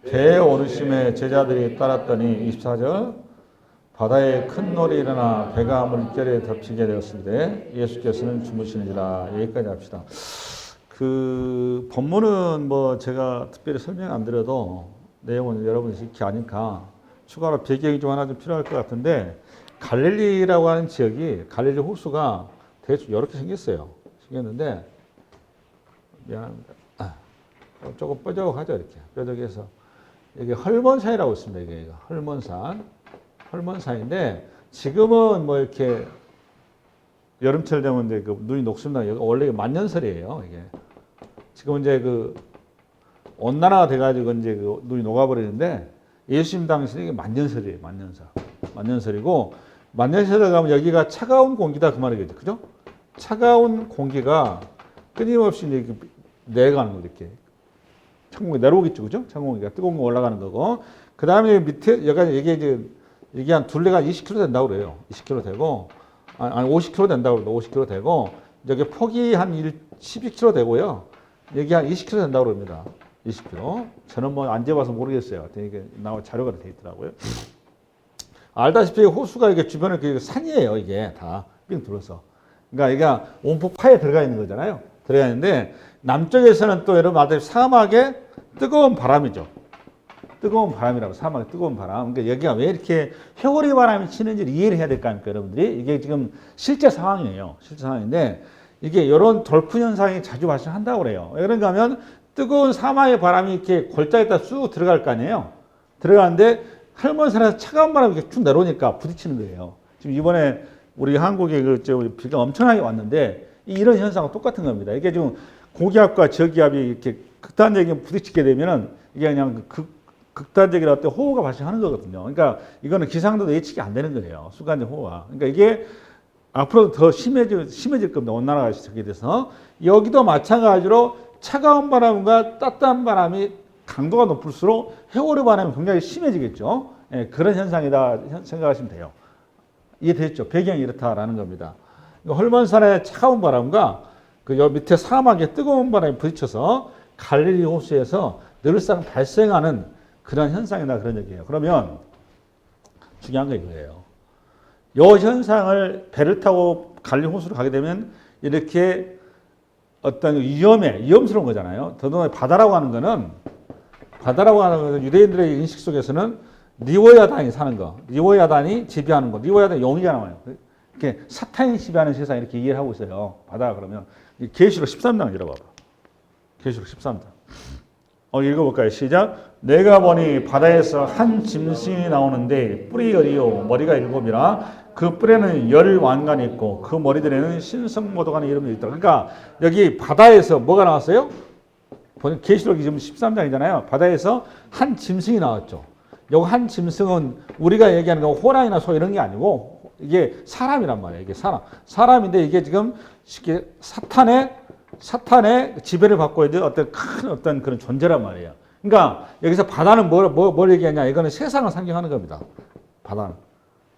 배에 오르심에 제자들이 따랐더니 24절 바다에 큰 놀이 일어나 배가 물결에 덮치게 되었을 때 예수께서는 주무시는지라. 여기까지 합시다. 그 본문은 뭐 제가 특별히 설명 안 드려도 내용은 여러분이 익히 아니까 추가로 배경이 좀 하나 좀 필요할 것 같은데, 갈릴리라고 하는 지역이 갈릴리 호수가 대충 이렇게 생겼어요. 생겼는데 미안합니다. 조금 뾰족하죠. 이렇게 뾰족해서 이게 헐몬산이라고 있습니다. 이게 헐몬산인데 지금은 뭐 이렇게 여름철 되면 이제 그 눈이 녹습니다. 원래 만년설이에요. 이게 지금 이제 그 온난화가 돼가지고 이제 그 눈이 녹아버리는데, 예수님 당시에 이게 만년설이에요. 만년설이고, 만년설에 가면 여기가 차가운 공기다 그 말이겠죠. 그죠? 차가운 공기가 끊임없이 이렇게 내려가는 거 이렇게. 찬공기 내려오겠죠. 그죠? 찬공기가 뜨거운 거 올라가는 거고. 그 다음에 밑에, 여기가 이게 한 둘레가 20km 된다고 그래요. 20km 되고, 아니 50km 된다고 그래요. 50km 되고, 여기 폭이 한 12km 되고요. 여기 한 20km 된다고 그럽니다. 20km. 저는 뭐 안 재봐서 모르겠어요. 이게 나와 자료가 돼 있더라고요. 알다시피 호수가 이게 주변에 산이에요. 이게 다 빙 둘러서. 그러니까 이게 온폭파에 들어가 있는 거잖아요. 들어가 있는데, 남쪽에서는 또 여러분 알다시피 사막에 뜨거운 바람이죠. 뜨거운 바람이라고, 사막에 뜨거운 바람. 그러니까 여기가 왜 이렇게 회오리 바람이 치는지를 이해를 해야 될 거 아닙니까, 여러분들이? 이게 지금 실제 상황이에요. 실제 상황인데, 이게 이런 돌풍 현상이 자주 발생한다고 그래요. 왜 그런가 하면, 뜨거운 사막의 바람이 이렇게 골짜기에다 쑥 들어갈 거 아니에요. 들어가는데, 헐몬산에서 차가운 바람이 이렇게 쭉 내려오니까 부딪히는 거예요. 지금 이번에 우리 한국에 비가 엄청나게 왔는데, 이런 현상과 똑같은 겁니다. 이게 지금 고기압과 저기압이 이렇게 극단적인 부딪히게 되면은, 이게 그냥 극단적인 어떤 호우가 발생하는 거거든요. 그러니까 이거는 기상도 예측이 안 되는 거예요. 순간적 호우가. 그러니까 이게 앞으로 더 심해질 겁니다. 온난화가 시작이 돼서. 여기도 마찬가지로 차가운 바람과 따뜻한 바람이 강도가 높을수록 회오리 바람이 굉장히 심해지겠죠. 예, 그런 현상이다 생각하시면 돼요. 이해됐죠? 배경이 이렇다라는 겁니다. 헐몬산의 차가운 바람과 그 밑에 사막의 뜨거운 바람이 부딪혀서 갈릴리 호수에서 늘상 발생하는 그런 현상이다 그런 얘기예요. 그러면 중요한 게 이거예요. 이 현상을 배를 타고 갈릴리 호수로 가게 되면 이렇게 어떤 위험스러운 거잖아요. 더더욱 바다라고 하는 거는 유대인들의 인식 속에서는 리워야단이 사는 거, 리워야단이 지배하는 거, 리워야단 용이잖아요. 이렇게 사탄이 지배하는 세상 이렇게 이해를 하고 있어요. 바다 그러면 계시록 13장 읽어봐봐. 계시록 13장. 읽어볼까요? 시작. 내가 보니 바다에서 한 짐승이 나오는데 뿔이 열이요 머리가 7이라 그 뿔에는 10왕관이 있고 그 머리들에는 신성모독하는 이름이 있더라. 그러니까 여기 바다에서 뭐가 나왔어요? 계시록이 지금 13장이잖아요. 바다에서 한 짐승이 나왔죠. 여기 한 짐승은 우리가 얘기하는 거 호랑이나 소 이런 게 아니고 이게 사람이란 말이에요. 이게 사람인데 이게 지금 쉽게 사탄의 지배를 받고 있는 어떤 그런 존재란 말이에요. 그러니까 여기서 바다는 뭘 얘기하냐? 이거는 세상을 상징하는 겁니다. 바다는.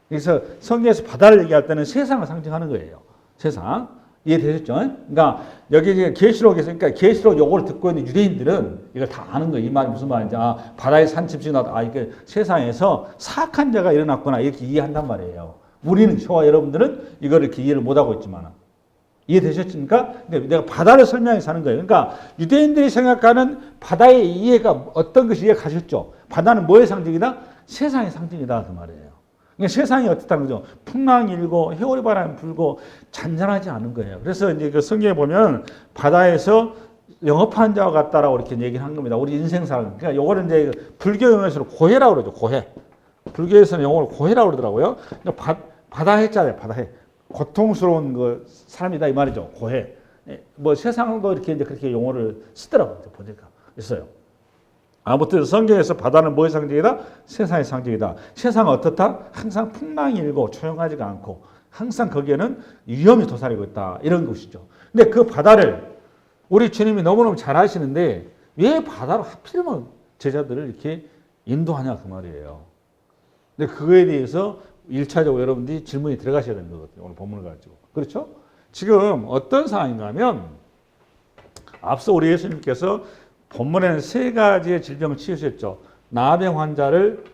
그래서 성경에서 바다를 얘기할 때는 세상을 상징하는 거예요. 세상. 이해되셨죠? 그러니까 여기 계시록에서, 그러니까 계시록 요거를 듣고 있는 유대인들은 이걸 다 아는 거예요. 이 말이 무슨 말인지. 바다에 산 짐승이 나왔다. 이게 세상에서 사악한 자가 일어났구나. 이렇게 이해한단 말이에요. 우리는, 저와 여러분들은 이걸 이렇게 이해를 못하고 있지만. 이해되셨습니까? 내가 바다를 설명해서 하는 거예요. 그러니까 유대인들이 생각하는 바다의 이해가 어떤 것이 이해가 가셨죠? 바다는 뭐의 상징이다? 세상의 상징이다. 그 말이에요. 그러니까 세상이 어떻다는 거죠? 풍랑이 일고 회오리 바람이 불고 잔잔하지 않은 거예요. 그래서 이제 그 성경에 보면 바다에서 영업하는 자와 같다라고 이렇게 얘기를 한 겁니다. 우리 인생사를. 그러니까 요거는 이제 불교 용어에서는 고해라고 그러죠. 고해. 불교에서는 용어를 고해라고 그러더라고요. 그러니까 바다해 자래, 바다해. 고통스러운 그 사람이다 이 말이죠. 고해. 뭐 세상도 이렇게 이제 그렇게 용어를 쓰더라고요. 보니까 있어요. 아무튼 성경에서 바다는 뭐의 상징이다? 세상의 상징이다. 세상은 어떻다? 항상 풍랑이 일고 조용하지가 않고 항상 거기에는 위험이 도사리고 있다. 이런 것이죠. 근데 그 바다를 우리 주님이 너무너무 잘 아시는데 왜 바다로 하필이면 제자들을 이렇게 인도하냐 그 말이에요. 근데 그거에 대해서 1차적으로 여러분들이 질문이 들어가셔야 되는 거거든요. 오늘 본문을 가지고. 그렇죠? 지금 어떤 상황인가 하면 앞서 우리 예수님께서 본문에는 3가지의 질병을 치유하셨죠. 나병 환자를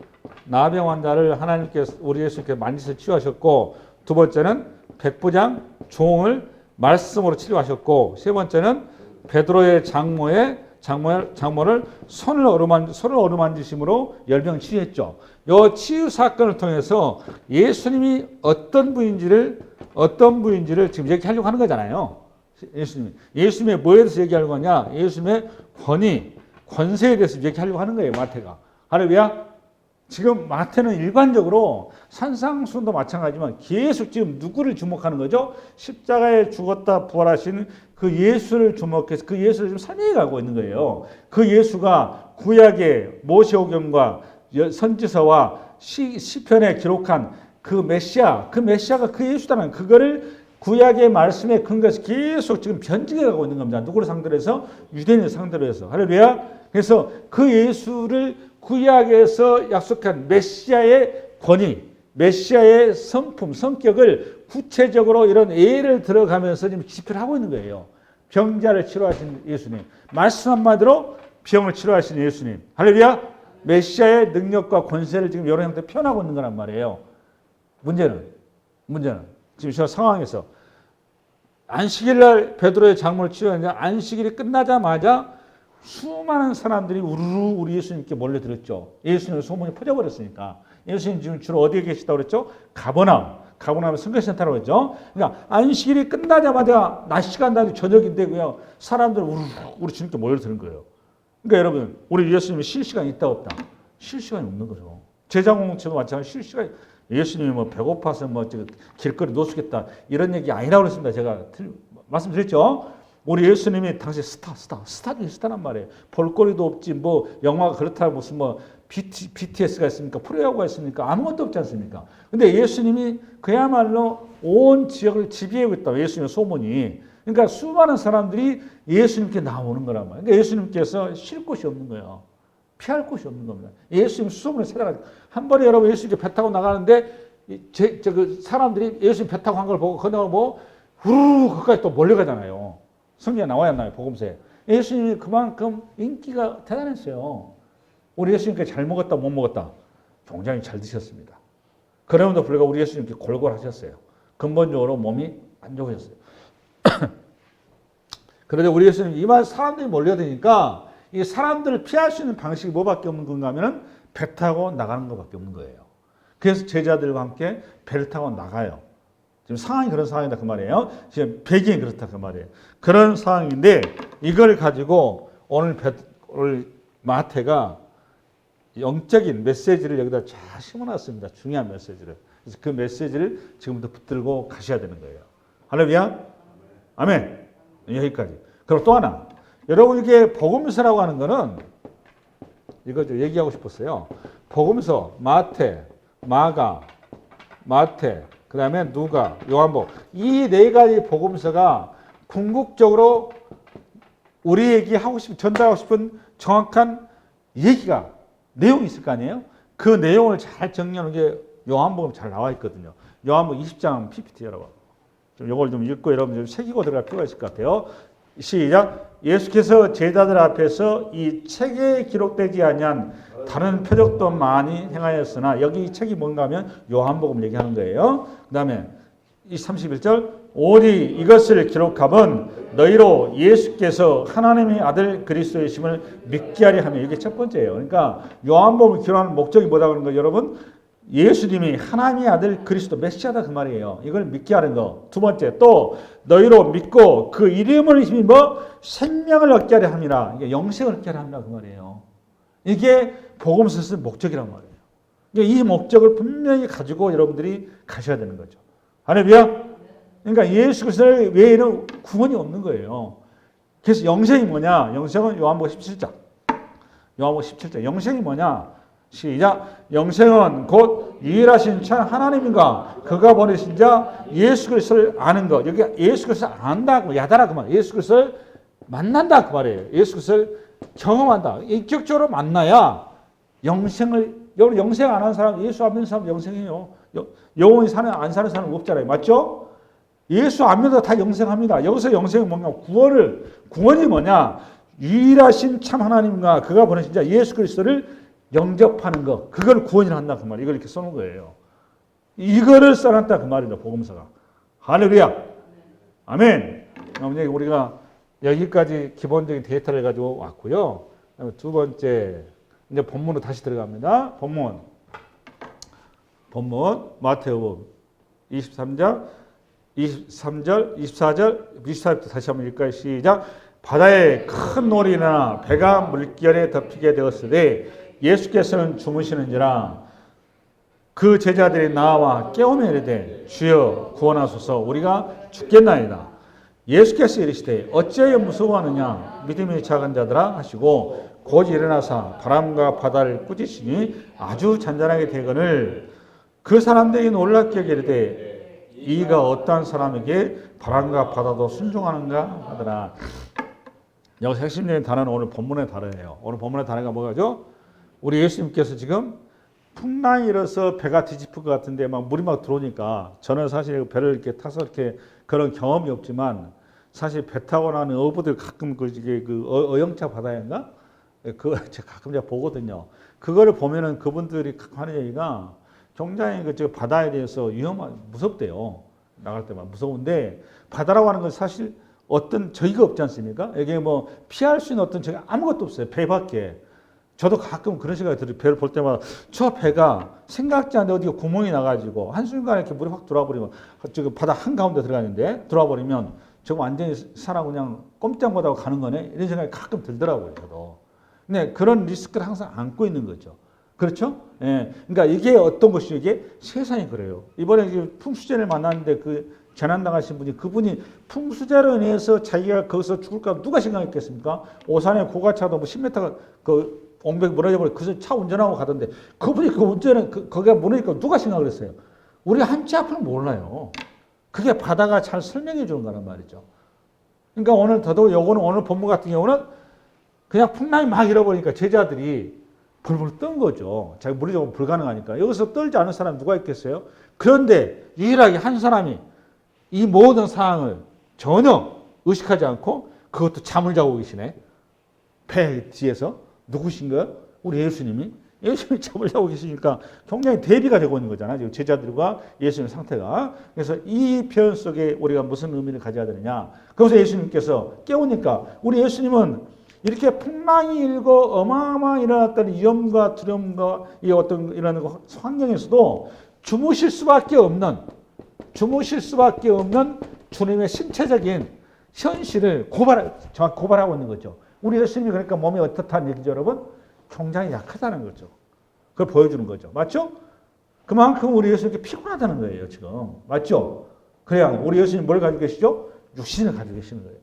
하나님께서 우리 예수님께서 만지셔 치유하셨고, 두 번째는 백부장 종을 말씀으로 치료하셨고, 세 번째는 베드로의 장모를 손을 어루만지심으로 열병 치유했죠. 이 치유 사건을 통해서 예수님이 어떤 부인지를 지금 얘기하려고 하는 거잖아요. 예수님의 뭐에 대해서 얘기하려고 하냐? 예수님의 권세에 대해서 얘기하려고 하는 거예요, 마태가. 할렐루야. 지금 마태는 일반적으로 산상수훈도 마찬가지지만 계속 지금 누구를 주목하는 거죠? 십자가에 죽었다 부활하신 그 예수를 주목해서 그 예수를 지금 설명해 가고 있는 거예요. 그 예수가 구약의 모세오경과 선지서와 시편에 기록한 그 메시아가 그 예수다는 그거를 구약의 말씀에 근거해서 계속 지금 변증해 가고 있는 겁니다. 누구를 상대로 해서? 유대인을 상대로 해서. 할렐루야. 그래서 그 예수를 구약에서 약속한 메시아의 권위, 메시아의 성품, 성격을 구체적으로 이런 예를 들어가면서 지금 집필을 하고 있는 거예요. 병자를 치료하신 예수님, 말씀 한마디로 병을 치료하신 예수님. 할렐루야. 메시아의 능력과 권세를 지금 여러 형태로 표현하고 있는 거란 말이에요. 문제는 지금 저 상황에서 안식일 날 베드로의 장모를 치료했는데 안식일이 끝나자마자 수많은 사람들이 우르르 우리 예수님께 몰려들었죠. 예수님의 소문이 퍼져버렸으니까. 예수님 지금 주로 어디에 계시다고 그랬죠? 가버나움 선교센터라고 했죠. 그러니까 안식일이 끝나자마자 낮 시간 다니 저녁인데 그냥 사람들 우르르 우리 주님께 몰려드는 거예요. 그러니까 여러분, 우리 예수님이 쉴 시간이 있다 없다? 쉴 시간이 없는 거죠. 제자공동체도 마찬가지로 쉴 시간이, 예수님이 뭐 배고파서 뭐 길거리 노숙했다 이런 얘기 아니라고 그랬습니다. 제가 말씀드렸죠. 우리 예수님이 당시 스타 중에 스타란 말이에요. 볼거리도 없지, 뭐 영화가 그렇다 무슨 뭐 BTS가 있습니까? 프로야구가 있습니까? 아무것도 없지 않습니까? 근데 예수님이 그야말로 온 지역을 지배하고 있다. 예수님의 소문이. 그러니까 수많은 사람들이 예수님께 나오는 거란 말이에요. 그러니까 예수님께서 쉴 곳이 없는 거예요. 피할 곳이 없는 겁니다. 예수님 수소문을 찾아가지고 한 번에 여러분 예수님께 배 타고 나가는데 그 사람들이 예수님 배 타고 한 걸 보고 건너고 뭐 후루룩 거기까지 또 몰려가잖아요. 성경에 나와야 나요, 복음서에. 예수님이 그만큼 인기가 대단했어요. 우리 예수님께 잘 먹었다, 못 먹었다? 굉장히 잘 드셨습니다. 그럼에도 불구하고 우리 예수님께 골골하셨어요. 근본적으로 몸이 안 좋으셨어요. 그런데 우리 예수님 이만 사람들이 몰려드니까 이 사람들을 피할 수 있는 방식이 뭐밖에 없는 건가 하면 배 타고 나가는 것밖에 없는 거예요. 그래서 제자들과 함께 배를 타고 나가요. 지금 상황이 그런 상황이다 그 말이에요. 지금 배경이 그렇다 그 말이에요. 그런 상황인데 이걸 가지고 오늘 마태가 영적인 메시지를 여기다 잘 심어놨습니다. 중요한 메시지를. 그래서 그 메시지를 지금부터 붙들고 가셔야 되는 거예요. 할렐루야. 아멘. 여기까지. 그리고 또 하나. 여러분 이게 복음서라고 하는 거는 이거 좀 얘기하고 싶었어요. 복음서 마태, 마가, 그 다음에 누가, 요한복음 이 네 가지 복음서가 궁극적으로 우리에게 전달하고 싶은 정확한 얘기가 내용이 있을 거 아니에요? 그 내용을 잘 정리하는 게 요한복음 잘 나와 있거든요. 요한복음 20장 PPT 여러분. 이걸 좀 읽고 여러분 좀 새기고 들어갈 필요가 있을 것 같아요. 시작. 예수께서 제자들 앞에서 이 책에 기록되지 아니한 다른 표적도 많이 행하였으나 여기 이 책이 뭔가 하면 요한복음 얘기하는 거예요. 그 다음에 이 31절 오직 이것을 기록함은 너희로 예수께서 하나님의 아들 그리스도이심을 믿게 하려 하며 이게 첫 번째예요. 그러니까 요한복음을 기록하는 목적이 뭐다 그런 거 여러분? 예수님이 하나님의 아들 그리스도 메시아다 그 말이에요. 이걸 믿게 하는 거. 두 번째 또 너희로 믿고 그 이름을 힘입어 생명을 얻게 하려 함이라. 이게 영생을 얻게 하려 함이라 그 말이에요. 이게 복음서에 쓴 목적이란 말이에요. 이 목적을 분명히 가지고 여러분들이 가셔야 되는 거죠. 할렐루야. 그러니까 예수 그리스도 외에는 구원이 없는 거예요. 그래서 영생이 뭐냐? 영생은 요한복음 17장. 영생이 뭐냐? 시작. 영생은 곧 유일하신 참 하나님인가 그가 보내신 자 예수 그리스도를 아는 것. 여기 예수 그리스도를 안다, 야다라 그 말. 예수 그리스도를 만난다 그 말이에요. 예수 그리스도를 경험한다. 인격적으로 만나야 영생을. 여러분 영생 안 하는 사람, 예수 안 믿는 사람 영생해요. 영원히 안 사는 사람 없잖아요. 맞죠? 예수 안 믿어도 다 영생합니다. 여기서 영생이 뭔가 구원이 뭐냐? 유일하신 참 하나님과 그가 보내신 자 예수 그리스도를 영접하는 거, 그걸 구원이라 한다 그 말. 이걸 이렇게 써놓은 거예요. 이거를 써놨다 그 말입니다. 복음서가. 할렐루야. 아멘. 우리가 여기까지 기본적인 데이터를 가지고 왔고요. 두 번째 이제 본문으로 다시 들어갑니다. 본문 마태복음 23장 23절 24절 24절부터 다시 한번 읽을까요? 시작. 바다에 큰 놀이 일어나 배가 물결에 덮이게 되었으되 예수께서는 주무시는지라. 그 제자들이 나와 깨우며 이르되 주여 구원하소서 우리가 죽겠나이다. 예수께서 이르시되 어찌하여 무서워하느냐 믿음이 작은 자들아 하시고 곧 일어나사 바람과 바다를 꾸짖으니 아주 잔잔하게 되거늘 그 사람들이 놀랍게 이르되 이가 어떠한 사람에게 바람과 바다도 순종하는가 하더라. 여기서 핵심적인 단어는 오늘 본문의 단어예요. 오늘 본문의 단어가 뭐가죠? 우리 예수님께서 지금 풍랑이 일어서 배가 뒤집힐 것 같은데 막 물이 막 들어오니까 저는 사실 배를 이렇게 타서 이렇게 그런 경험이 없지만 사실 배 타고 나는 어부들 가끔 그 어영차 바다인가? 제가 가끔 제가 보거든요. 그거를 보면은 그분들이 하는 얘기가 굉장히 그 바다에 대해서 무섭대요. 나갈 때만 무서운데 바다라고 하는 건 사실 어떤 저희가 없지 않습니까? 이게 뭐 피할 수 있는 어떤 저희가 아무것도 없어요. 배밖에. 저도 가끔 그런 생각이 들어요. 배를 볼 때마다 저 배가 생각지 않는데 어디가 구멍이 나가지고 한순간에 이렇게 물이 확 들어와 버리면 저기 바다 한가운데 들어가는데 들어와 버리면 저거 완전히 사람 그냥 꼼짝 못하고 가는 거네. 이런 생각이 가끔 들더라고요. 저도. 근데 그런 리스크를 항상 안고 있는 거죠. 그렇죠? 예. 그러니까 이게 어떤 것이죠? 이게 세상이 그래요. 이번에 풍수제를 만났는데 그 재난당하신 분이 그분이 풍수제로 인해서 자기가 거기서 죽을까 누가 생각했겠습니까? 오산에 고가차도 뭐 10m 그 옹벽 무너져 버려. 그래서 차 운전하고 가던데 그분이 그 운전은 거기가 무너지니까 누가 생각을 했어요? 우리 한치 앞을 몰라요. 그게 바다가 잘 설명해 주는 거란 말이죠. 그러니까 오늘 더더욱 요거는 오늘 본문 같은 경우는 그냥 풍랑이 막 일어버리니까 제자들이 불불 뜬 거죠. 자기 물리적으로 불가능하니까. 여기서 떨지 않은 사람 누가 있겠어요? 그런데 유일하게 한 사람이 이 모든 상황을 전혀 의식하지 않고 그것도 잠을 자고 계시네. 배 뒤에서. 누구신가요? 우리 예수님이. 예수님이 잠을 자고 계시니까 굉장히 대비가 되고 있는 거잖아요. 제자들과 예수님의 상태가. 그래서 이 표현 속에 우리가 무슨 의미를 가져야 되느냐. 그래서 예수님께서 깨우니까 우리 예수님은 이렇게 풍랑이 일고 어마어마하게 일어났던 위험과 두려움과 이 어떤 이런 환경에서도 주무실 수밖에 없는 주님의 신체적인 현실을 정확히 고발하고 있는 거죠. 우리 예수님이 그러니까 몸이 어떻다는 얘기죠, 여러분? 굉장히 약하다는 거죠. 그걸 보여주는 거죠. 맞죠? 그만큼 우리 예수님께 피곤하다는 거예요, 지금. 맞죠? 그래야 우리 예수님 뭘 가지고 계시죠? 육신을 가지고 계시는 거예요.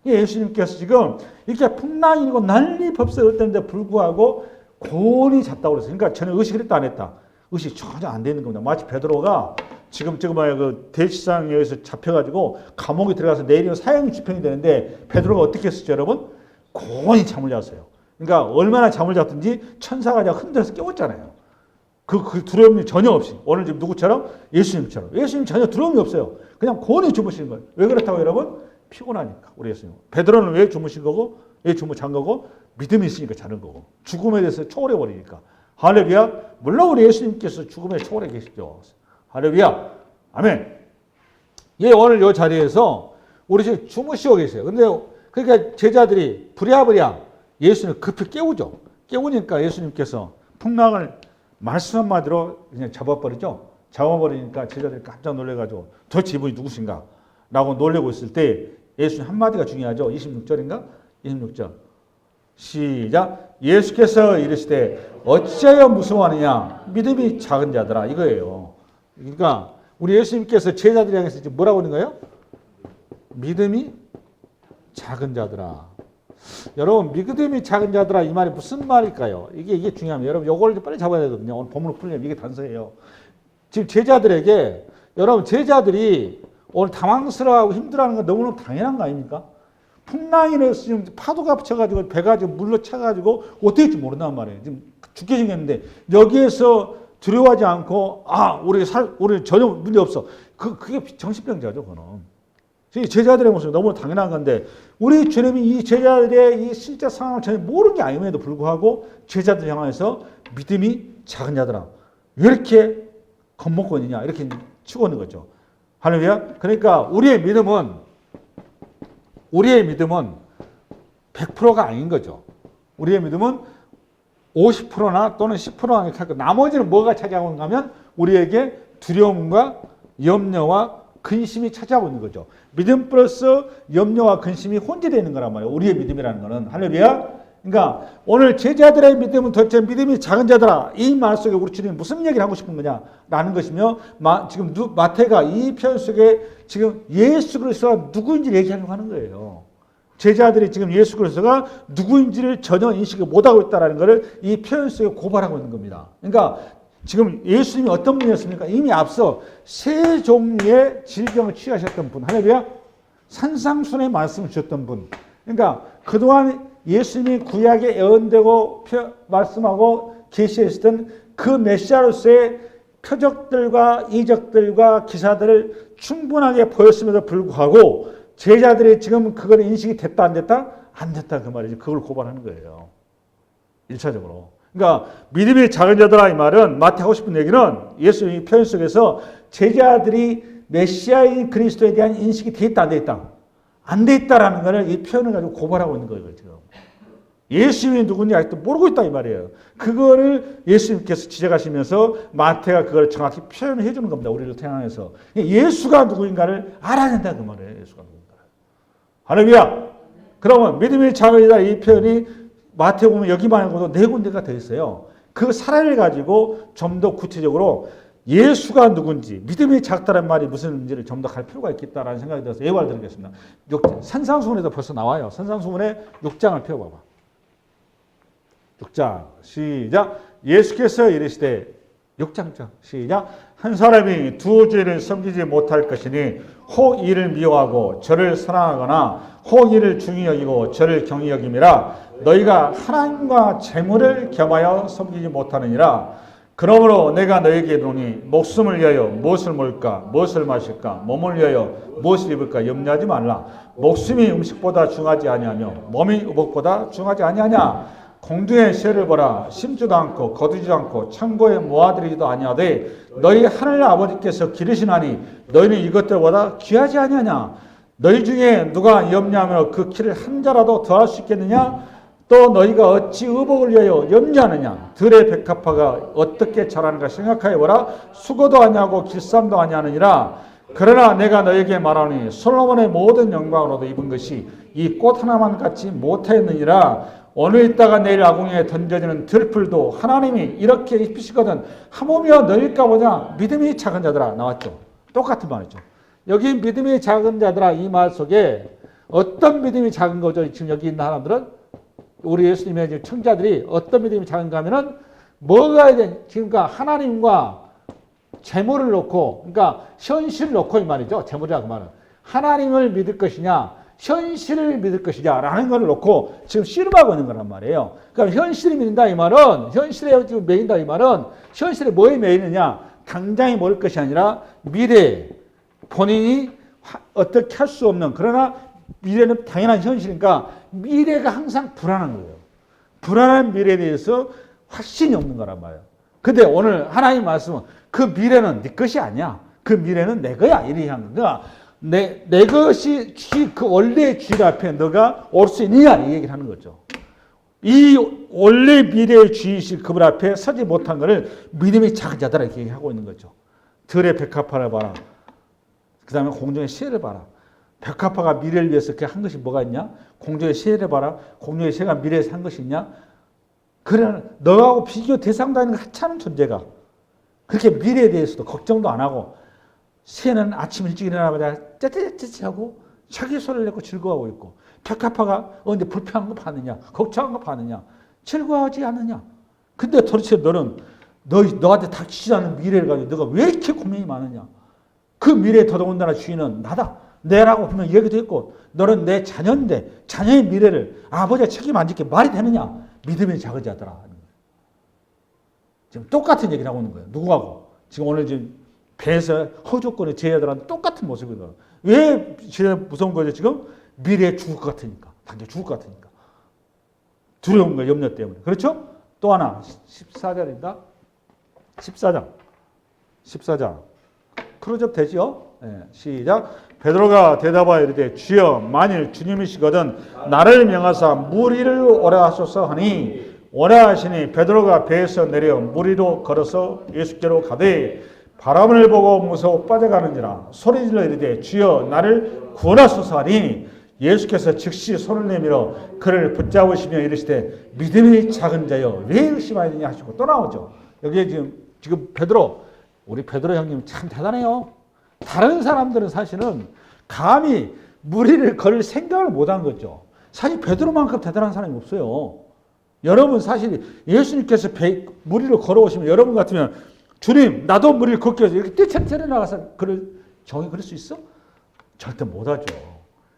예수님께서 지금 이렇게 풍랑이 일고 난리 법석을 때인데 불구하고 곤히 잤다고 그랬어요. 그러니까 전혀 의식을 했다 안 했다. 의식이 전혀 안 되는 겁니다. 마치 베드로가 지금 그 대치상에서 잡혀가지고 감옥에 들어가서 내일이면 사형 집행이 되는데 베드로가 어떻게 했었죠, 여러분? 곤히 잠을 잤어요. 그러니까 얼마나 잠을 잤든지 천사가 그냥 흔들어서 깨웠잖아요. 그 두려움이 전혀 없이. 오늘 지금 누구처럼? 예수님처럼. 예수님 전혀 두려움이 없어요. 그냥 곤히 주무시는 거예요. 왜 그렇다고 여러분? 피곤하니까 우리 예수님. 베드로는 왜 주무신 거고? 왜 잔 거고? 믿음이 있으니까 자는 거고. 죽음에 대해서 초월해 버리니까. 할렐루야. 물론 우리 예수님께서 죽음에 초월해 계시죠. 할렐루야. 아멘. 예, 오늘 이 자리에서 우리 지금 주무시고 계세요. 근데 그러니까 제자들이 부랴부랴 예수님을 급히 깨우죠. 깨우니까 예수님께서 풍랑을 말씀 한마디로 그냥 잡아버리죠. 잡아버리니까 제자들이 깜짝 놀래가지고 도대체 이분이 누구신가? 라고 놀래고 있을 때 예수님 한마디가 중요하죠. 26절인가? 26절. 시작. 예수께서 이르시되 어찌하여 무서워하느냐? 믿음이 작은 자들아. 이거예요. 그러니까 우리 예수님께서 제자들이 향해서 지금 뭐라고 하는 거예요? 믿음이 작은 자들아. 여러분, 믿음이 작은 자들아 이 말이 무슨 말일까요? 이게 중요합니다. 여러분, 요걸 빨리 잡아야 되거든요. 오늘 본문을 풀려면 이게 단서예요. 지금 제자들에게 여러분 제자들이 오늘 당황스러워하고 힘들어하는 건 너무너무 당연한 거 아닙니까? 풍랑이 일어서 지금 파도가 붙여가지고 배가 지금 물로 차가지고 어떻게 될지 모른단 말이에요. 지금 죽게 생겼는데 여기에서 두려워하지 않고 우리 전혀 문제 없어. 그게 정신병자죠, 그거는. 제자들의 모습이 너무 당연한 건데 우리 주님이 이 제자들의 이 실제 상황을 전혀 모르는 게 아님에도 불구하고 제자들 향해서 믿음이 작은 자들아 왜 이렇게 겁먹고 있느냐 이렇게 치고 있는 거죠. 할렐루야. 그러니까 우리의 믿음은 100%가 아닌 거죠. 우리의 믿음은 50%나 또는 10%나 이렇게 할 거. 나머지는 뭐가 차지하고 있는가 하면 우리에게 두려움과 염려와 근심이 차지하고 있는 거죠. 믿음 플러스 염려와 근심이 혼재되어 있는 거란 말이에요. 우리의 믿음이라는 거는. 할렐루야. 그러니까 오늘 제자들의 믿음은 도대체 믿음이 작은 자들아 이 말 속에 우리 주님이 무슨 얘기를 하고 싶은 거냐라는 것이며 지금 마태가 이 편 속에 지금 예수 그리스도가 누구인지 얘기하려고 하는 거예요. 제자들이 지금 예수 그리스도가 누구인지를 전혀 인식을 못하고 있다는 것을 이 편 속에 고발하고 있는 겁니다. 그러니까 지금 예수님이 어떤 분이었습니까? 이미 앞서 세 종류의 질병을 취하셨던 분. 할렐루야. 산상순의 말씀을 주셨던 분. 그러니까 그동안 예수님이 구약에 예언되고 말씀하고 계시했던 그 메시아로서의 표적들과 이적들과 기사들을 충분하게 보였음에도 불구하고 제자들이 지금 그걸 인식이 됐다 안 됐다? 안 됐다 그 말이지. 그걸 고발하는 거예요. 1차적으로. 그러니까 믿음이 작은 자들아 이 말은 마태 하고 싶은 얘기는 예수님의 표현 속에서 제자들이 메시아인 그리스도에 대한 인식이 돼 있다 안 돼 있다? 안 돼 있다라는 것을 이 표현을 가지고 고발하고 있는 거예요. 지금. 예수님이 누군지 아직도 모르고 있다 이 말이에요. 그거를 예수님께서 지적하시면서 마태가 그걸 정확히 표현해 주는 겁니다. 우리를 태양해서. 예수가 누구인가를 알아야 된다 그 말이에요. 예수가 누군가. 할렐루야. 그러면 믿음이 작은 자다 이 표현이 마태 보면 여기 말고도 네 군데가 더 있어요. 그 사례를 가지고 좀 더 구체적으로 예수가 누군지 믿음이 작다는 말이 무슨 의미인지를 좀 더 갈 필요가 있겠다라는 생각이 들어서 예화를 드리겠습니다. 산상수훈에도 벌써 나와요. 산상수훈의 6장을 펴봐봐. 6장 시작. 예수께서 이르시되 6장 시작. 한 사람이 두 주인을 섬기지 못할 것이니 혹 이를 미워하고 저를 사랑하거나 혹 이를 중히 여기고 저를 경히 여김이라. 너희가 하나님과 재물을 겸하여 섬기지 못하느니라. 그러므로 내가 너에게 이르노니 목숨을 위하여 무엇을 먹을까 무엇을 마실까 몸을 위하여 무엇을 입을까 염려하지 말라. 목숨이 음식보다 중하지 아니하며 몸이 의복보다 중하지 아니하냐. 공중의 새를 보라. 심지도 않고 거두지도 않고 창고에 모아들이지도 아니하되 너희 하늘 아버지께서 기르시나니 너희는 이것들보다 귀하지 아니하냐. 너희 중에 누가 염려하며 그 키를 한 자라도 더할 수 있겠느냐. 또 너희가 어찌 의복을 위하여 염려하느냐. 들의 백합화가 어떻게 자라는가 생각하여 보라. 수고도 아니하고 길쌈도 아니하느니라. 그러나 내가 너에게 말하노니 솔로몬의 모든 영광으로도 입은 것이 이 꽃 하나만 같이 못하였느니라. 오늘 있다가 내일 아궁이에 던져지는 들풀도 하나님이 이렇게 입히시거든 하모며 너일까 보냐. 믿음이 작은 자들아 나왔죠. 똑같은 말이죠. 여기 믿음이 작은 자들아 이 말 속에 어떤 믿음이 작은 거죠? 지금 여기 있는 사람들은 우리 예수님의 청자들이 어떤 믿음이 작은가 하면은 뭐가 이제 지금까 하나님과 재물을 놓고 그러니까 현실을 놓고 이 말이죠. 재물이라고 말은 하나님을 믿을 것이냐 현실을 믿을 것이냐라는 걸 놓고 지금 씨름하고 있는 거란 말이에요. 그러니까 현실을 믿는다 이 말은 현실에 지금 매인다 이 말은 현실에 뭐에 매이느냐 당장에 먹을 것이 아니라 미래 본인이 어떻게 할 수 없는 그러나 미래는 당연한 현실이니까 미래가 항상 불안한 거예요. 불안한 미래에 대해서 확신이 없는 거란 말이에요. 근데 오늘 하나님 말씀은 그 미래는 네 것이 아니야. 그 미래는 내 거야. 이렇게 하는 거야. 내 것이 그 원래의 주의 앞에 너가 올 수 있느냐 이 얘기를 하는 거죠. 이 원래 미래의 주의식 그분 앞에 서지 못한 것을 믿음이 작은 자들아 이렇게 얘기하고 있는 거죠. 들의 백합화를 봐라. 그 다음에 공중의 새를 봐라. 백합화가 미래를 위해서 그렇게 한 것이 뭐가 있냐? 공중의 새를 봐라. 공중의 새가 미래에서 한 것이 있냐? 그래 너하고 비교 대상도 아닌 하찮은 존재가 그렇게 미래에 대해서도 걱정도 안 하고 새는 아침 일찍 일어나자마자 째째째째 하고 자기 소리를 내고 즐거워하고 있고 백합화가 근데 불평한 거 파느냐 걱정한 거 파느냐 즐거워하지 않느냐. 근데 도대체 너는 너한테 닥치지 않은 미래를 가지고 너가 왜 이렇게 고민이 많으냐. 그 미래에 더더군다나 주인은 나다. 내라고 분명 얘기도 했고 너는 내 자녀인데 자녀의 미래를 아버지가 책임 안 지게 말이 되느냐. 믿음이 작은 자더라. 지금 똑같은 얘기를 하고 있는 거예요. 누구하고? 지금 오늘 지금 배에서 허조권의 제자들한테 똑같은 모습이거든. 왜 무서운 거죠? 지금 미래에 죽을 것 같으니까. 당장 죽을 것 같으니까. 두려운 거 염려 때문에. 그렇죠? 또 하나 14절입니다. 14장. 크루접 되죠? 네, 시작. 베드로가 대답하여 이르되 주여 만일 주님이시거든 나를 명하사 물 위를 오라 하소서 하니 오라 하시니 베드로가 배에서 내려 물 위로 걸어서 예수께로 가되 바람을 보고 무서워 빠져가는지라 소리질러 이르되 주여 나를 구원하소서 하니 예수께서 즉시 손을 내밀어 그를 붙잡으시며 이르시되 믿음이 작은 자여 왜 의심하느냐 하시고 또 나오죠. 여기에 지금 우리 베드로 형님 참 대단해요. 다른 사람들은 사실은 감히 물 위를 걸을 생각을 못한 거죠. 사실 베드로만큼 대단한 사람이 없어요. 여러분 사실 예수님께서 물 위로 걸어오시면 여러분 같으면 주님 나도 물 위를 걷게 해서 이렇게 뛰쳐내려 나가서 정이 그럴 수 있어? 절대 못하죠.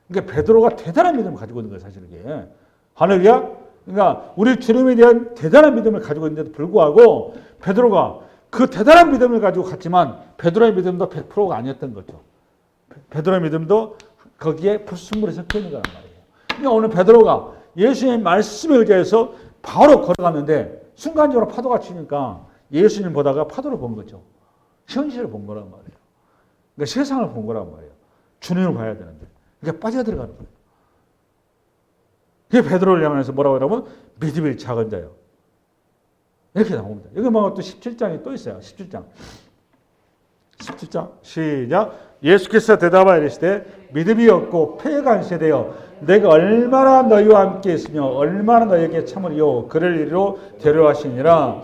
그러니까 베드로가 대단한 믿음을 가지고 있는 거예요. 사실 이게. 할렐루야. 그러니까 우리 주님에 대한 대단한 믿음을 가지고 있는데도 불구하고 베드로가 그 대단한 믿음을 가지고 갔지만 베드로의 믿음도 100%가 아니었던 거죠. 베드로의 믿음도 거기에 불순물이 섞여 있는 거란 말이에요. 그러니까 오늘 베드로가 예수님의 말씀에 의지해서 바로 걸어갔는데 순간적으로 파도가 치니까 예수님 보다가 파도를 본 거죠. 현실을 본 거란 말이에요. 그러니까 세상을 본 거란 말이에요. 주님을 봐야 되는데. 그러니까 빠져들어가는 거예요. 그게 베드로를 향해서 뭐라고 하냐면 믿음이 작은 자요. 이렇게 나옵니다. 여기 뭐 또 17장이 또 있어요. 17장 시작. 예수께서 대답하여 이르시되 믿음이 없고 폐가 세대여 내가 얼마나 너희와 함께 있으며 얼마나 너희에게 참으리요 그를 이리로 데려가시니라.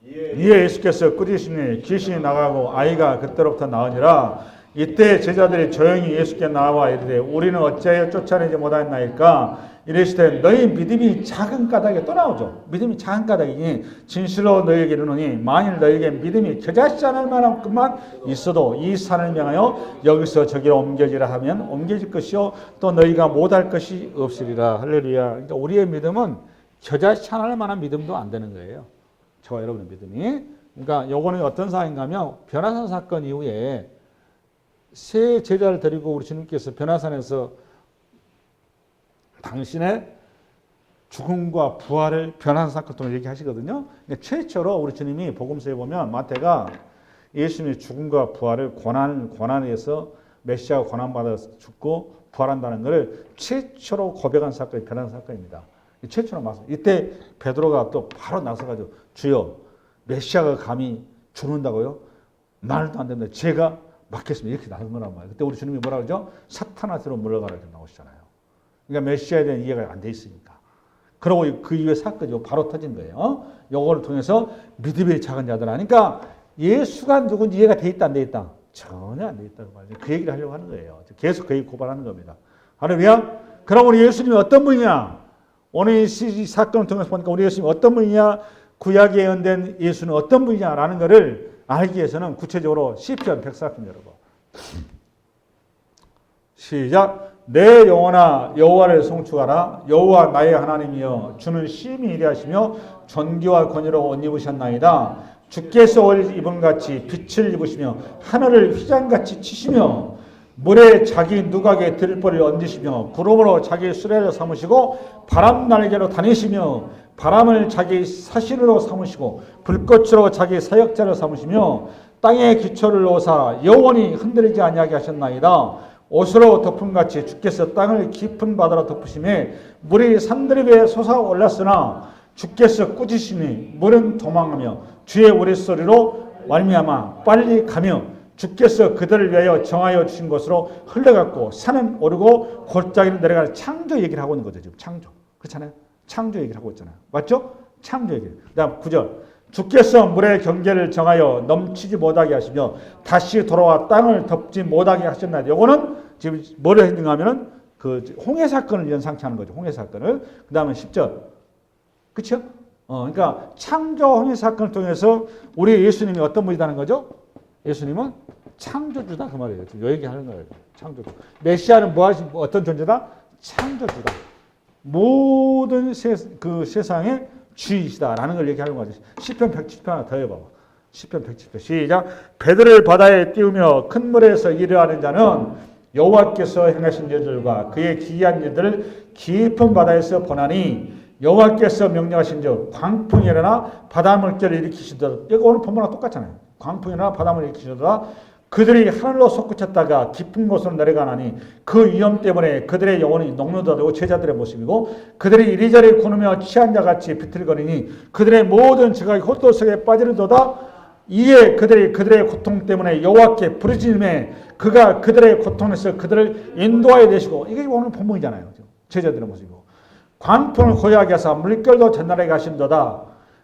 이에 예수께서 꾸짖으시니 귀신이 나가고 아이가 그때로부터 나으니라. 이때 제자들이 조용히 예수께 나와 이르되 우리는 어찌하여 쫓아내지 못하였나이까. 이르시되 너희 믿음이 작은 까닭에 또 나오죠. 믿음이 작은 까닭이니 진실로 너희에게 이르노니 만일 너희에게 믿음이 겨자씨 않을 만큼만 있어도 이 산을 명하여 여기서 저기로 옮겨지라 하면 옮겨질 것이요 또 너희가 못할 것이 없으리라. 할렐루야. 그러니까 우리의 믿음은 겨자씨 않을 만한 믿음도 안 되는 거예요. 저와 여러분의 믿음이. 그러니까 요거는 어떤 사인가 하면 변화산 사건 이후에 세 제자를 데리고 우리 주님께서 변화산에서 당신의 죽음과 부활을 변화산 사건을 통해 얘기하시거든요. 그러니까 최초로 우리 주님이 복음서에 보면 마태가 예수님의 죽음과 부활을 고난에서 메시아가 고난받아서 죽고 부활한다는 것을 최초로 고백한 사건이 변화산 사건입니다. 최초로 맞습니다. 이때 베드로가 또 바로 나서가지고 주여 메시아가 감히 죽는다고요? 말도 안 됩니다. 제가 막겠습니다. 이렇게 나선 거란 말이에요. 그때 우리 주님이 뭐라 그러죠? 사탄한테로 물러가라 이렇게 나오시잖아요. 그러니까 메시아에 대한 이해가 안 돼 있으니까. 그러고 그 이후에 사건이 바로 터진 거예요. 요거를 통해서 믿음이 작은 자들 하니까 예수가 누군지 이해가 돼 있다 안 돼 있다? 전혀 안 돼 있다고 말이죠. 그 얘기를 하려고 하는 거예요. 계속 그 얘기 고발하는 겁니다. 할렐루야. 그럼 우리 예수님이 어떤 분이냐? 오늘 이 사건을 통해서 보니까 우리 예수님이 어떤 분이냐? 구약에 예언된 예수는 어떤 분이냐라는 것을 알기 위해서는 구체적으로 시편 104편 여러분. 시작. 내 영혼아 여호와를 송축하라. 여호와 나의 하나님이여 주는 심히 이리하시며 존귀와 권위로 옷 입으셨나이다. 주께서 옷 입은 같이 빛을 입으시며 하늘을 휘장같이 치시며 물에 자기 누각에 들벌을 얹으시며 구름으로 자기 수레를 삼으시고 바람 날개로 다니시며 바람을 자기 사신으로 삼으시고 불꽃으로 자기 사역자를 삼으시며 땅의 기초를 놓으사 영원히 흔들리지 아니하게 하셨나이다. 옷으로 덮음같이 주께서 땅을 깊은 바다로 덮으시매 물이 산들 위에 솟아올랐으나 주께서 꾸짖으시니 물은 도망하며 주의 우레소리로 말미암아 빨리 가며 주께서 그들을 위하여 정하여 주신 것으로 흘러갔고 산은 오르고 골짜기를 내려가는 창조 얘기를 하고 있는 거죠. 지금 창조. 그렇잖아요. 창조 얘기를 하고 있잖아요. 맞죠? 창조 얘기. 그다음 9절. 주께서 물의 경계를 정하여 넘치지 못하게 하시며 다시 돌아와 땅을 덮지 못하게 하셨나이다. 요거는 지금 뭐를 했는가면은 그 홍해 사건을 연상케 하는 거죠. 홍해 사건을. 그다음에 10절. 그렇죠? 그러니까 창조 홍해 사건을 통해서 우리 예수님이 어떤 분이라는 거죠? 예수님은 창조주다 그 말이에요. 요 얘기하는 거예요. 창조주. 메시아는 어떤 존재다? 창조주다. 모든 세상의 주이시다라는 걸 얘기하는 거죠. 시편 170편 하나 더 해봐봐. 시편 170편 시작. 배들을 바다에 띄우며 큰 물에서 일을 하는 자는 여호와께서 행하신 일들과 그의 기이한 일들을 깊은 바다에서 보나니 여호와께서 명령하신 즉 광풍이 일어나 바다 물결을 일으키시더라. 여기 오늘 본문과 똑같잖아요. 광풍이 일어나 바다 물결을 일으키시더라. 그들이 하늘로 솟구쳤다가 깊은 곳으로 내려가나니 그 위험 때문에 그들의 영혼이 녹는다고 제자들의 모습이고 그들이 이리저리 구르며 취한 자같이 비틀거리니 그들의 모든 지각이 헛도 속에 빠지는도다. 이에 그들이 그들의 고통 때문에 여호와께 부르짖음에 그가 그들의 고통에서 그들을 인도하여 내시고 이게 오늘 본문이잖아요. 제자들의 모습이고 광풍을 고요하게 하사 물결도 전날에 가신도다.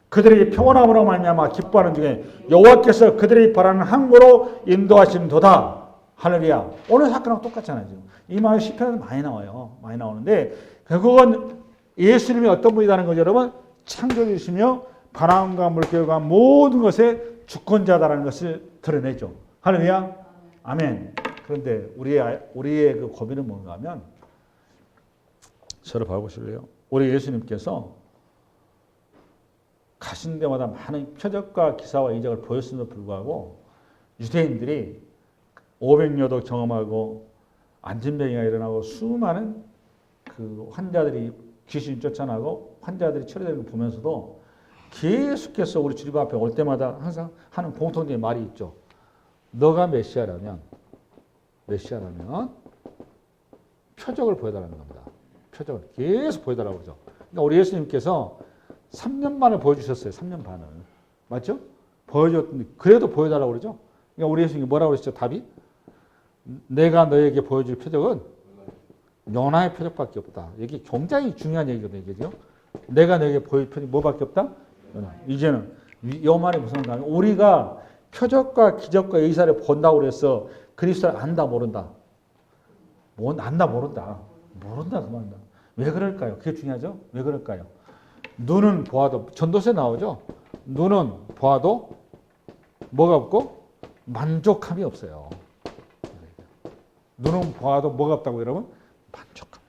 그들이 평온함으로 말미암아 기뻐하는 중에 여호와께서 그들이 바라는 항구로 인도하신도다. 할렐루야. 오늘 사건하고 똑같잖아요. 지금 이 말이 시편에서 많이 나와요. 많이 나오는데 결국은 예수님이 어떤 분이라는 거죠, 여러분? 창조주시며 바람과 물결과 모든 것의 주권자다라는 것을 드러내죠. 할렐루야. 아멘. 그런데 우리의 그 고민은 뭔가 하면 저를 봐보실래요? 우리 예수님께서 가신 데마다 많은 표적과 기사와 이적을 보였음에도 불구하고 유대인들이 500여도 경험하고 안진병이가 일어나고 수많은 그 환자들이 귀신이 쫓아나고 환자들이 치료되는 걸 보면서도 계속해서 우리 주님 앞에 올 때마다 항상 하는 공통적인 말이 있죠. 너가 메시아라면 표적을 보여달라는 겁니다. 표적을 계속 보여달라고 그러죠. 그러니까 우리 예수님께서 3년 반을 보여주셨어요. 3년 반을. 맞죠? 보여줬는데 그래도 보여달라고 그러죠. 그러니까 우리 예수님이 뭐라고 그러시죠? 답이? 내가 너에게 보여줄 표적은 요나의 표적밖에 없다. 이게 굉장히 중요한 얘기거든요. 이게죠. 내가 너에게 보여줄 표적이 뭐밖에 없다? 요나. 이제는 이 말이 무슨 말이냐면 우리가 표적과 기적과 의사를 본다고 그래서 그리스도를 안다 모른다. 안다 모른다. 모른다 그 말이다. 왜 그럴까요? 그게 중요하죠. 왜 그럴까요? 눈은 보아도 전도서에 나오죠. 눈은 보아도 뭐가 없고 만족함이 없어요. 눈은 보아도 뭐가 없다고 여러분? 만족함이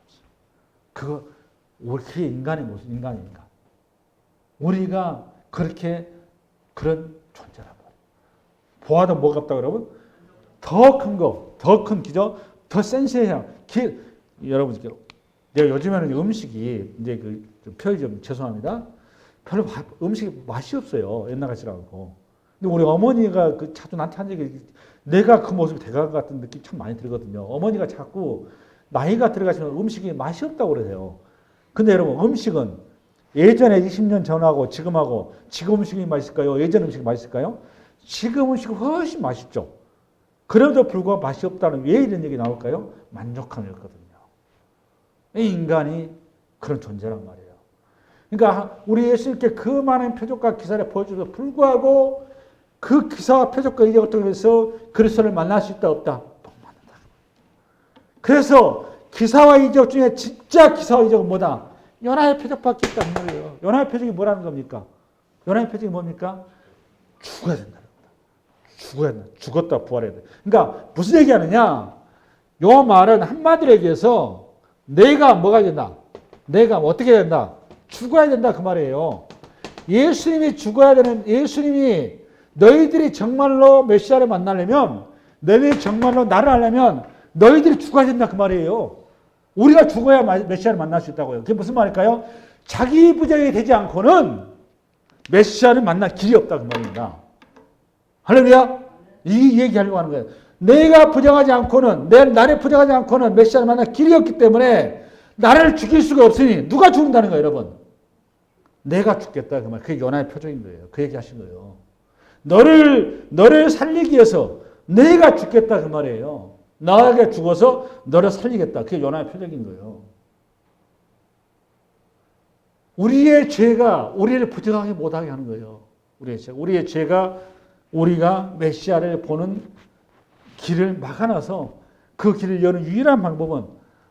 없어요. 그게 인간의 모습, 인간입니다. 우리가 그렇게 그런 존재란 말이에요. 보아도 뭐가 없다고 여러분? 더 큰 거, 더 큰 기적, 더 센스해야. 여러분, 내가 요즘에는 음식이 이제 표현이 좀 죄송합니다. 별로 음식이 맛이 없어요. 옛날 같지라고. 근데 우리 어머니가 자주 나한테 한 얘기, 내가 그 모습이 돼갈 것 같은 느낌이 참 많이 들거든요. 어머니가 자꾸 나이가 들어가시면 음식이 맛이 없다고 그러세요. 근데 여러분, 음식은 예전에 20년 전하고 지금하고 지금 음식이 맛있을까요? 예전 음식이 맛있을까요? 지금 음식이 훨씬 맛있죠. 그래도 불구하고 맛이 없다는 왜 이런 얘기 나올까요? 만족함이었거든요. 인간이 그런 존재란 말이에요. 그러니까 우리 예수님께 그 많은 표적과 기사를 보여줘도 불구하고 그 기사와 표적과 이적을 통해서 그리스도를 만날 수 있다 없다? 못 만난다. 그래서 기사와 이적 중에 진짜 기사와 이적은 뭐다? 요나의 표적밖에 없다는 말이에요. 요나의 표적이 뭐라는 겁니까? 요나의 표적이 뭡니까? 죽어야 된다. 죽어야 된다. 죽었다 부활해야 돼. 그러니까 무슨 얘기하느냐? 요 말은 한마디로 얘기해서 내가 뭐가 된다? 내가 어떻게 된다? 죽어야 된다 그 말이에요. 예수님이 죽어야 되는, 예수님이 너희들이 정말로 메시아를 만나려면, 너희들이 정말로 나를 하려면 너희들이 죽어야 된다 그 말이에요. 우리가 죽어야 메시아를 만날 수 있다고요. 그게 무슨 말일까요? 자기 부정이 되지 않고는 메시아를 만날 길이 없다 그 말입니다. 할렐루야? 이 얘기하려고 하는 거예요. 내가 부정하지 않고는, 나를 부정하지 않고는 메시아를 만날 길이 없기 때문에 나를 죽일 수가 없으니 누가 죽는다는 거예요, 여러분? 내가 죽겠다 그 말. 그게 요나의 표적인 거예요. 그 얘기 하신 거예요. 너를 살리기 위해서 내가 죽겠다 그 말이에요. 나에게 죽어서 너를 살리겠다. 그게 요나의 표적인 거예요. 우리의 죄가 우리를 부정하게 못하게 하는 거예요. 우리의 죄가 우리가 메시아를 보는 길을 막아놔서 그 길을 여는 유일한 방법은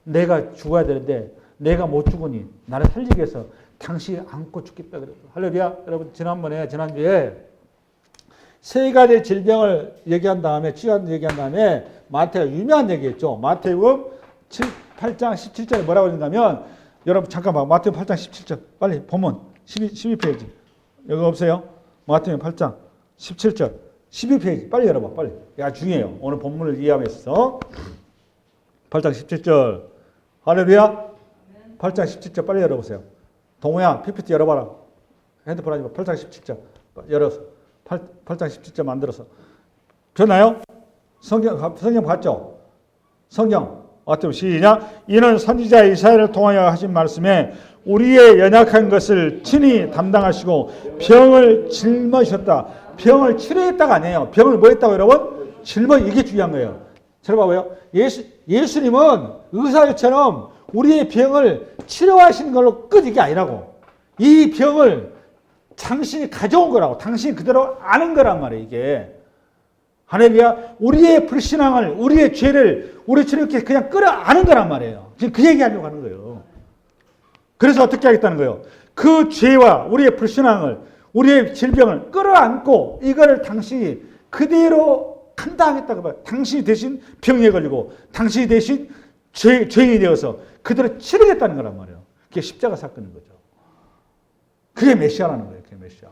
내가 죽어야 되는데 내가 못 죽으니 나를 살리기 위해서 당신이 안고 죽겠다 그래요. 할렐루야. 여러분 지난주에 세 가지 질병을 얘기한 다음에 치유한 얘기한 다음에 마태가 유명한 얘기했죠. 마태복음 8장 17절에 뭐라고 했냐면 여러분 잠깐만 마태복음 8장 17절 빨리 본문 12페이지 여기 없어요? 마태복음 8장 17절 12페이지 빨리 열어봐 빨리. 야 중요해요. 오늘 본문을 이해하면서 8장 17절. 할렐루야. 8장 17절 빨리 열어보세요. 동호야, PPT 열어봐라. 핸드폰 하지 마. 8장 17절 열어서. 8장 17절 만들어서. 되나요? 성경 봤죠? 성경. 어떤 시작. 이는 선지자 이사야를 통하여 하신 말씀에 우리의 연약한 것을 친히 담당하시고 병을 짊어지셨다. 병을 치료했다가 아니에요. 병을 뭐 했다고 여러분? 이게 중요한 거예요. 잘 봐봐요. 예수님은 의사처럼 우리의 병을 치료하시는 걸로 끝 이게 아니라고. 이 병을 당신이 가져온 거라고. 당신이 그대로 아는 거란 말이에요. 이게. 할렐루야. 우리의 불신앙을, 우리의 죄를 우리처럼 이렇게 그냥 끌어안은 거란 말이에요. 지금 그 얘기하려고 하는 거예요. 그래서 어떻게 하겠다는 거예요? 그 죄와 우리의 불신앙을, 우리의 질병을 끌어안고 이거를 당신이 그대로 감당하겠다고 봐요. 당신이 대신 병에 걸리고 당신이 대신 죄인이 되어서 그대로 치르겠다는 거란 말이에요. 그게 십자가 사건인 거죠. 그게 메시아라는 거예요. 그게 메시아.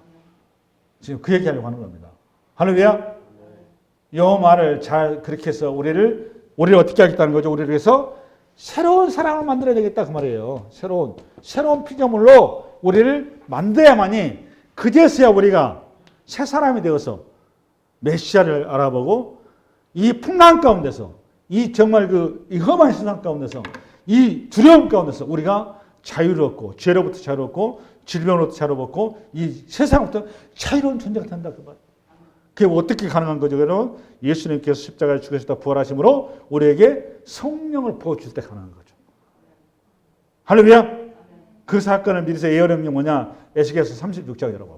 지금 그 얘기하려고 하는 겁니다. 할렐루야. 이 말을 잘 그렇게 해서 우리를 어떻게 하겠다는 거죠? 우리를 위해서 새로운 사람을 만들어야 되겠다 그 말이에요. 새로운 피조물로 우리를 만들어야만이 그제서야 우리가 새 사람이 되어서 메시아를 알아보고 이 풍랑 가운데서 이 정말 이 험한 세상 가운데서 이 두려움 가운데서 우리가 자유를 얻고 죄로부터 자유를 얻고 질병으로부터 자유를 얻고 이 세상부터 자유로운 존재가 된다 그 말이에요. 그게 어떻게 가능한 거죠? 여러분, 예수님께서 십자가에 죽으셨다 부활하심으로 우리에게 성령을 부어주실 때 가능한 거죠. 할렐루야. 그 사건을 미리서 예언한 게 뭐냐? 에스겔서 36장 열어봐.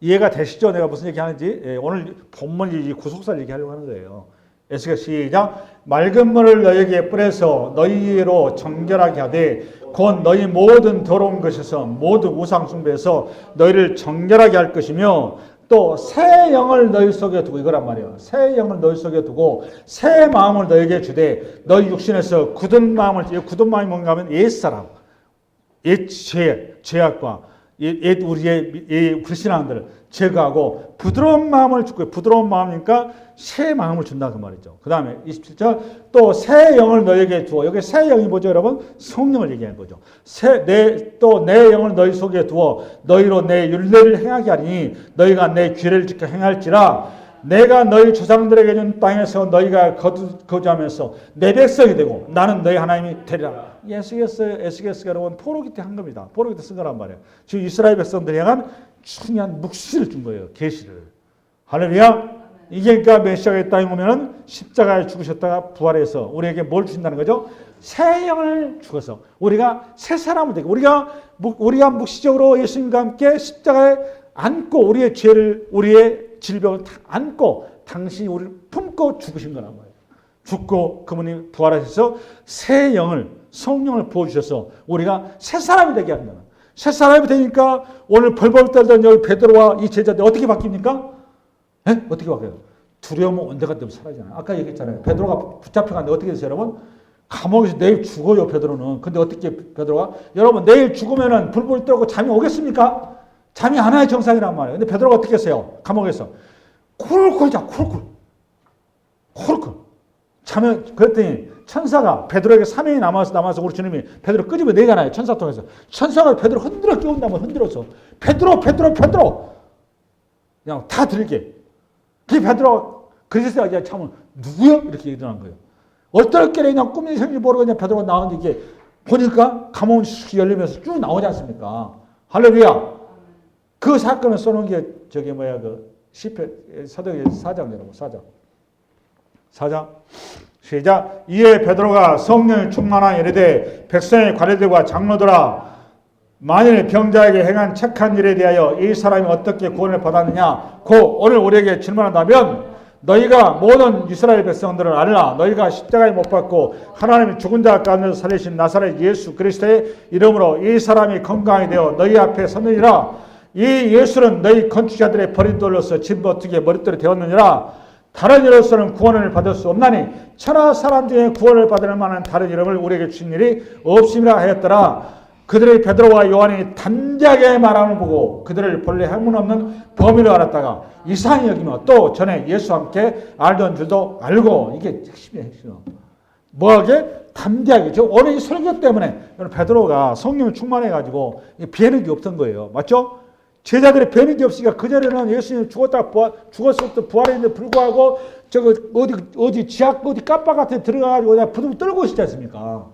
이해가 되시죠? 내가 무슨 얘기 하는지. 오늘 본문이 구속사를 얘기하려고 하는 거예요. 에스겔 시작. 맑은 물을 너희에게 뿌려서 너희로 정결하게 하되 곧 너희 모든 더러운 것에서 모든 우상 숭배에서 너희를 정결하게 할 것이며 또 새 영을 너희 속에 두고 이거란 말이에요. 새 영을 너희 속에 두고 새 마음을 너희에게 주되 너희 육신에서 굳은 마음이 뭔가 하면 옛사람, 옛 죄악과 옛 우리의 불신앙들을 제거하고 부드러운 마음을 주고 부드러운 마음이니까 새 마음을 준다 그 말이죠. 그 다음에 27절 또 새 영을 너희에게 두어. 여기 새 영이 뭐죠 여러분? 성령을 얘기하는 거죠. 또 내 영을 너희 속에 두어 너희로 내 율례를 행하게 하니 너희가 내 규례를 지켜 행할지라 내가 너희 조상들에게 준 땅에서 너희가 거주하면서 내 백성이 되고 나는 너희 하나님이 되리라. 에스겔스가 여러분 포로기 때 한 겁니다. 포로기 때 쓴 거란 말이에요. 지금 이스라엘 백성들이 향한 중요한 묵시를 준 거예요. 계시를. 할렐루야. 이게 그러니까 메시아가 이 땅에 오면은 십자가에 죽으셨다가 부활해서 우리에게 뭘 주신다는 거죠? 새 영을 주어서 우리가 새 사람이 되고 우리가 묵시적으로 예수님과 함께 십자가에 안고 우리의 죄를 우리의 질병을 다 안고 당신이 우리를 품고 죽으신 거란 말이에요. 죽고 그분이 부활하셔서 새 영을 성령을 부어주셔서 우리가 새 사람이 되게 합니다. 새 사람이 되니까 오늘 벌벌 떨던 여기 베드로와 이 제자들 어떻게 바뀝니까? 에? 어떻게 바뀌어요? 두려움은 온데가 되면 사라지잖아요. 아까 얘기했잖아요. 베드로가 붙잡혀갔는데 어떻게 됐어요, 여러분? 감옥에서 내일 죽어요, 베드로는. 근데 어떻게 베드로가? 여러분, 내일 죽으면은 불불 떨고 잠이 오겠습니까? 잠이 안 와야 정상이란 말이에요. 근데 베드로가 어떻게 했어요? 감옥에서. 쿨쿨 자, 쿨쿨. 그랬더니 천사가 베드로에게 사명이 남아서 우리 주님이 베드로 끄집어 내잖아요. 천사 통해서. 천사가 베드로 흔들어 깨운다면 흔들어서. 베드로. 그냥 다 들게. 그 베드로가 그래서 이제 참은 누구요? 이렇게 일어난 거예요. 어떨결에 그냥 꿈이 생길 모르고 그냥 베드로가 나오는데 이게 보니까 감옥이 열리면서 쭉 나오지 않습니까? 할렐루야. 그 사건을 써놓은 게 사도행 4장 여러분 4장 시작. 이에 베드로가 성령이 충만한 이르되 백성의 관리들과 장로들아 만일 병자에게 행한 착한 일에 대하여 이 사람이 어떻게 구원을 받았느냐 고 오늘 우리에게 질문한다면 너희가 모든 이스라엘 백성들을 알라. 너희가 십자가에 못 박고 하나님이 죽은 자 가운데서 살리신 나사렛 예수 그리스도의 이름으로 이 사람이 건강하게 되어 너희 앞에 섰느니라. 이 예수는 너희 건축자들의 버린 돌로서 진버트기에 머릿돌이 되었느니라. 다른 이로서는 구원을 받을 수 없나니 천하 사람 중에 구원을 받을 만한 다른 이름을 우리에게 주신 일이 없음이라 하였더라. 그들의 베드로와 요한이 단지하게 말함을 보고 그들을 본래 학문 없는 범인으로 알았다가 이상히 여기며 또 전에 예수와 함께 알던 줄도 알고. 이게 핵심이에요. 핵심. 뭐하게? 담대하게. 저 오늘 이 설교 때문에 베드로가 성령을 충만해가지고 비하는 게 없던 거예요. 맞죠? 제자들이 비하는 게 없으니까 그전에는 예수님 죽었을 때 부활했는데 불구하고 저거 어디 지하 어디 깜빡 같은 데 들어가가지고 그냥 부둥 떨고 있지 않습니까?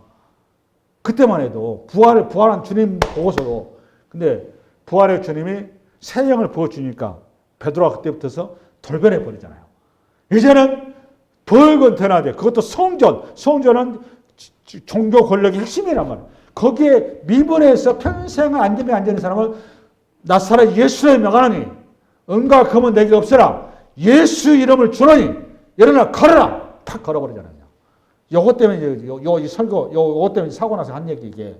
그때만 해도 부활한 주님 보고서도. 근데 부활의 주님이 새 영을 부어주니까 베드로가 그때부터서 돌변해 버리잖아요. 이제는 벌건 변화돼. 그것도 성전은 종교 권력의 핵심이란 말이에요. 거기에 미분해서 평생 안되면 안 되는 사람을 나사렛 예수의 명하노니 은과 금은 내게 없으라. 예수 이름을 주노니 일어나 걸어라. 탁 걸어버리잖아요. 요것 때문에 이 설교, 요것 때문에 사고 나서 한 얘기 이게.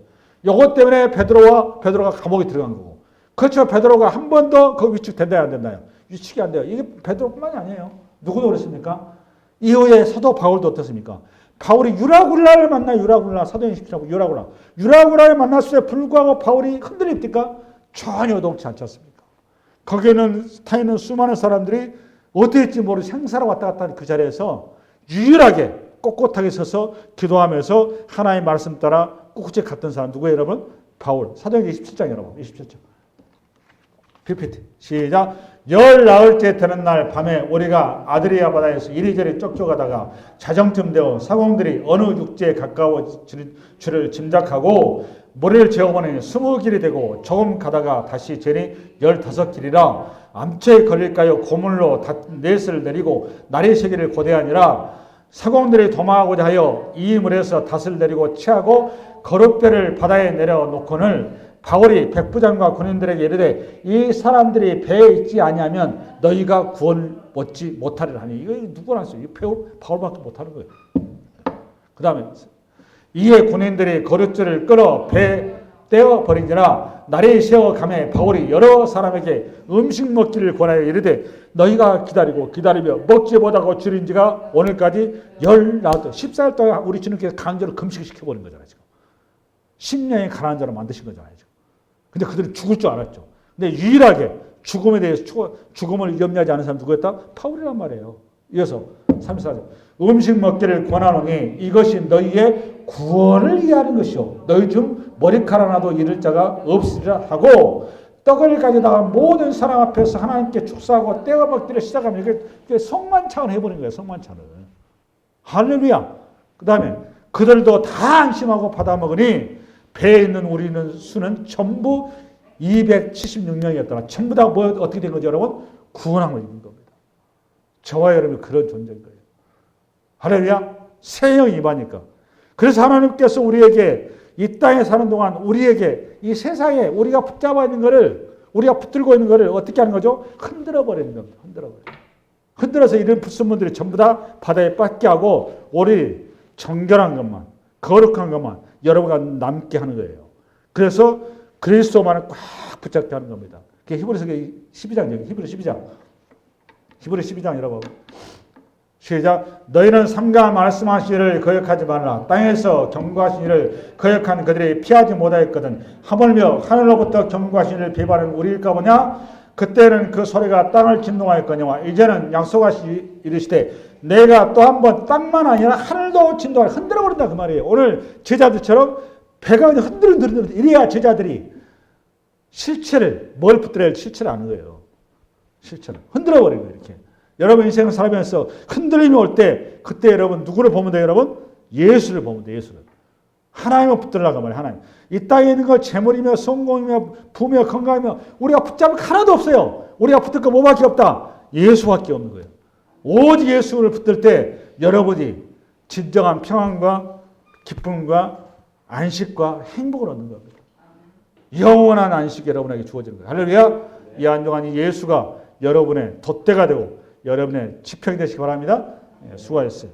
요것 때문에 베드로가 감옥에 들어간 거고. 그렇죠. 베드로가 한 번 더 그 위축 된다요, 안 된다요? 위축이 안 돼요. 이게 베드로뿐만이 아니에요. 누구도 그렇습니까? 이후에 사도 바울도 어떻습니까? 바울이 유라굴라를 만나 사도행전 17장 유라굴라를 만났을 때 불구하고 바울이 흔들립니까? 전혀 녹지 않지 않습니까? 거기에는 타 있는 수많은 사람들이 어떻게 될지 모르고 생사로 왔다 갔다 하는 그 자리에서 유일하게 꼿꼿하게 서서 기도하면서 하나님의 말씀 따라 꿋꿋이 갔던 사람 누구예요, 여러분? 바울. 사도행전 27장 여러분. 27장. PPT. 시작. 열 나흘째 되는 날 밤에 우리가 아드리아 바다에서 이리저리 쩍쩍하다가 자정쯤 되어 사공들이 어느 육지에 가까워질 줄을 짐작하고 모래를 재어보니 20길이 되고 조금 가다가 다시 재니 15길이라 암초에 걸릴까요? 고물로 넷을 내리고 날이 새기를 고대하니라. 사공들이 도망하고자 하여 이 물에서 닷을 내리고 취하고 거룻배를 바다에 내려놓고는 바울이 백부장과 군인들에게 이르되 이 사람들이 배에 있지 아니하면 너희가 구원을 얻지 못하리라 하니. 이거 누구나 할 수 있어요. 바울밖에 못하는 거예요. 그 다음에 이에 군인들이 거룻줄을 끌어 배에 떼어버린지라. 날이 새어가매 바울이 여러 사람에게 음식 먹기를 권하여 이르되 너희가 기다리며 먹지 못하고 줄인 지가 오늘까지 14일 동안 우리 주님께서 강제로 금식을 시켜버린 거잖아요. 지금 10년의 가난한 자로 만드신 거잖아요. 지금. 근데 그들은 죽을 줄 알았죠. 근데 유일하게 죽음에 대해서 죽음을 염려하지 않은 사람 누구였다? 바울이란 말이에요. 이어서 34절. 음식 먹기를 권하노니 이것이 너희의 구원을 위하는 것이요 너희 중 머리카락 하나도 잃을 자가 없으리라 하고 떡을 가져다가 모든 사람 앞에서 하나님께 축사하고 떼어 먹기를 시작하면 이게 성만찬을 해버린 거예요. 성만찬을. 할렐루야. 그 다음에 그들도 다 안심하고 받아 먹으니 배에 있는 우리는 수는 전부 276명이었더라. 전부 다 뭐 어떻게 된 거죠, 여러분? 구원함을 입은 겁니다. 저와 여러분이 그런 존재인 거예요. 할렐루야. 새 영이 임하니까. 그래서 하나님께서 우리에게 이 땅에 사는 동안 우리에게 이 세상에 우리가 붙잡아 있는 거를 우리가 붙들고 있는 거를 어떻게 하는 거죠? 흔들어 버리는 겁니다. 흔들어서 이런 붙순분들이 전부 다 바다에 빠지게 하고 우리 정결한 것만 거룩한 것만 여러분과 남게 하는 거예요. 그래서 그리스도만을 꽉 붙잡게 하는 겁니다. 그게 히브리서 12장, 히브리 12장 여러분. 시작. 너희는 삼가 말씀하신 이를 거역하지 말라. 땅에서 경고하신 이를 거역한 그들이 피하지 못하였거든. 하물며 하늘로부터 경고하신 이를 비방하는 우리일까 보냐? 그때는 그 소리가 땅을 진동하였거니와 이제는 약속하시 이르시되 내가 또 한 번 땅만 아니라 하늘도 진동하여 흔들어 버린다 그 말이에요. 오늘 제자들처럼 배가 그냥 흔들흔들 이래야 제자들이 실체를 뭘 붙들어야 할 실체를 아는 거예요. 실체를 흔들어 버리는 거예요. 이렇게. 여러분 인생을 살아가면서 흔들림이 올 때 그때 여러분 누구를 보면 돼요, 여러분? 예수를 보면 돼요. 예수를. 하나님을 붙들라고 말이에요. 하나님. 이 땅에 있는 거 재물이며 성공이며 부며 건강이며 우리가 붙잡을 거 하나도 없어요. 우리가 붙들 거 뭐밖에 없다? 예수밖에 없는 거예요. 오직 예수를 붙들 때 여러분이 진정한 평안과 기쁨과 안식과 행복을 얻는 겁니다. 영원한 안식이 여러분에게 주어지는 거예요. 할렐루야. 이 한동안 이 예수가 여러분의 돛대가 되고 여러분의 지평이 되시기 바랍니다. 수고하셨어요.